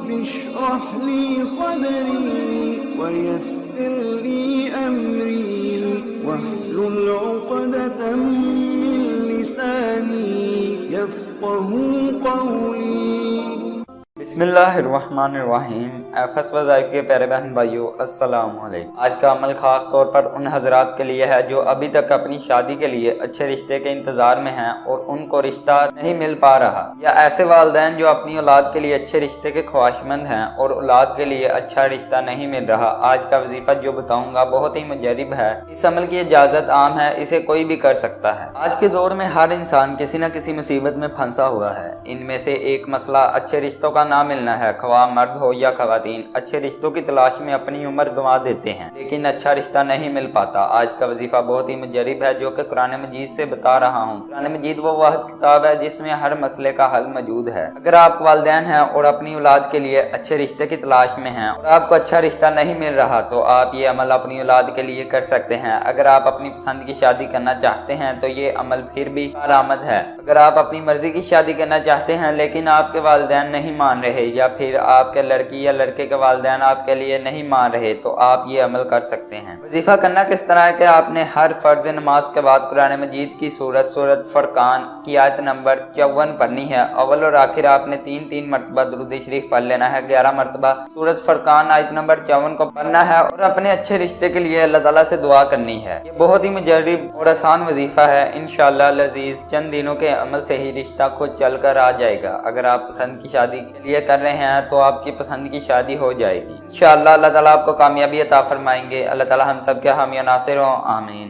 رب اشرح لي صدري ويسر لي أمري واحلل عقدة من لساني يفقه قولي۔ بسم اللہ الرحمن الرحیم۔ ایفس وظائف کے پیارے بہن بھائیو، السلام علیکم۔ آج کا عمل خاص طور پر ان حضرات کے لیے ہے جو ابھی تک اپنی شادی کے لیے اچھے رشتے کے انتظار میں ہیں اور ان کو رشتہ نہیں مل پا رہا، یا ایسے والدین جو اپنی اولاد کے لیے اچھے رشتے کے خواہشمند ہیں اور اولاد کے لیے اچھا رشتہ نہیں مل رہا۔ آج کا وظیفہ جو بتاؤں گا بہت ہی مجرب ہے، اس عمل کی اجازت عام ہے، اسے کوئی بھی کر سکتا ہے۔ آج کے دور میں ہر انسان کسی نہ کسی مصیبت میں پھنسا ہوا ہے۔ ان میں سے ایک مسئلہ اچھے رشتوں کا نہ ملنا ہے۔ خواہ مرد ہو یا خواتین اچھے رشتوں کی تلاش میں اپنی عمر گنوا دیتے ہیں، لیکن اچھا رشتہ نہیں مل پاتا۔ آج کا وظیفہ بہت ہی مجرب ہے جو کہ قرآن مجید سے بتا رہا ہوں۔ قرآن مجید وہ واحد کتاب ہے جس میں ہر مسئلے کا حل موجود ہے۔ اگر آپ والدین ہیں اور اپنی اولاد کے لیے اچھے رشتے کی تلاش میں ہیں اور آپ کو اچھا رشتہ نہیں مل رہا، تو آپ یہ عمل اپنی اولاد کے لیے کر سکتے ہیں۔ اگر آپ اپنی پسند کی شادی کرنا چاہتے ہیں تو یہ عمل پھر بھی کارآمد ہے۔ اگر آپ اپنی مرضی کی شادی کرنا چاہتے ہیں لیکن آپ کے والدین نہیں مان رہے، یا پھر آپ کے لڑکی یا لڑکے کے والدین آپ کے لیے نہیں مان رہے، تو آپ یہ عمل کر سکتے ہیں۔ وظیفہ کرنا کس طرح ہے کہ آپ نے ہر فرض نماز کے بعد قرآن مجید کی سورت فرقان کی آیت نمبر 54 پڑھنی ہے۔ اول اور آخر آپ نے 3 مرتبہ درود شریف پڑھ لینا ہے۔ 11 مرتبہ سورت فرقان آیت نمبر 54 کو پڑھنا ہے اور اپنے اچھے رشتے کے لیے اللہ تعالیٰ سے دعا کرنی ہے۔ یہ بہت ہی مجرب اور آسان وظیفہ ہے۔ انشاءاللہ العزیز چند دنوں کے عمل سے ہی رشتہ خود چل کر آ جائے گا۔ اگر آپ پسند کی شادی کے لیے کر رہے ہیں تو آپ کی پسند کی شادی ہو جائے گی۔ انشاءاللہ اللہ تعالیٰ آپ کو کامیابی عطا فرمائیں گے۔ اللہ تعالیٰ ہم سب کے حامی و ناصر ہوں، آمین۔